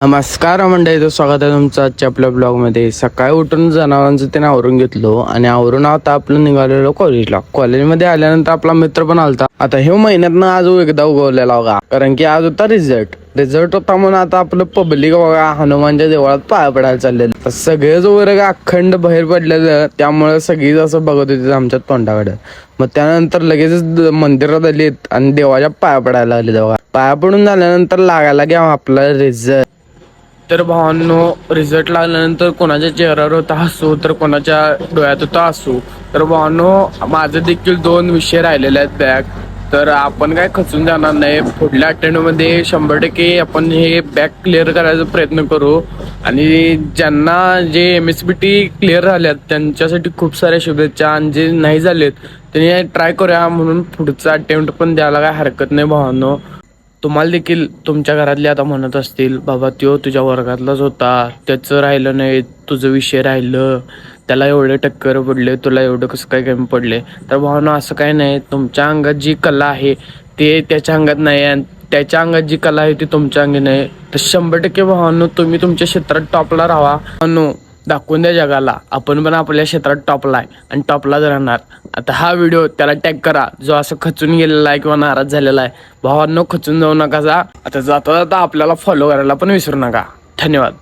नमस्कार मंडळी, स्वागत आहे तुमचं आजच्या आपल्या ब्लॉगमध्ये. सकाळी उठून जनावरांचं त्याने आवरून घेतलो आणि आवरून आता आपलं निघालेलो कॉलेजला. कॉलेजमध्ये आल्यानंतर आपला मित्र पण आलता. आता हे महिन्यातनं आज एकदा उगवलेला बघा, कारण की आज होता रिझल्ट होता म्हणून आता आपलं पब्लिक बघा हनुमानच्या देवळात पाया पडायला चाललेलं. सगळेच वगैरे अखंड बाहेर पडलेलं, त्यामुळे सगळीच असं बघत होते आमच्या तोंडाकडे. मग त्यानंतर लगेच मंदिरात आलीत आणि देवाच्या पाया पडायला लागले. बघा पाया पडून झाल्यानंतर लागायला घ्या आपला रिझल्ट. तर भावांनो, रिझल्ट लागल्यानंतर कोणाच्या चेहऱ्यावर होता हसू तर कोणाच्या डोळ्यात होता हसू. तर भावांनो, माझे देखील 2 विषय राहिलेले आहेत बॅक. तर आपण काय खचून जाणार नाही. पुढल्या अटेंडमध्ये 100% आपण हे बॅक क्लिअर करायचा प्रयत्न करू. आणि ज्यांना जे MSBT क्लिअर झाल्यात त्यांच्यासाठी खूप साऱ्या शुभेच्छा, आणि जे नाही झालेत त्यांनी ट्राय करूया, म्हणून पुढचा अटेम्प्ट पण द्यायला काय हरकत नाही भावांनो. तुम्हाला देखील तुमच्या घरातले आता म्हणत असतील, बाबा त्यो तुझ्या वर्गातलाच होता, त्याचं राहिलं नाही, तुझं विषय राहिलं, त्याला एवढे टक्कर पडले, तुला एवढं कसं काय कमी पडले. तर भावना असं काय नाही. तुमच्या अंगात जी कला आहे ते त्याच्या अंगात नाही, आणि त्याच्या अंगात जी कला आहे ती तुमच्या अंगी नाही. तर 100% भावांनो, तुम्ही तुमच्या क्षेत्रात टॉपला राहा. भावांनो, दाखवून द्या जगाला आपण पण आपल्या क्षेत्रात टॉपला आहे आणि टॉपलाच राहणार. आता हा व्हिडिओ त्याला टॅग करा जो असं खचून गेलेला आहे किंवा नाराज झालेला आहे. भावांनो, खचून जाऊ नका. आता जाता जाता आपल्याला फॉलो करायला पण विसरू नका. धन्यवाद.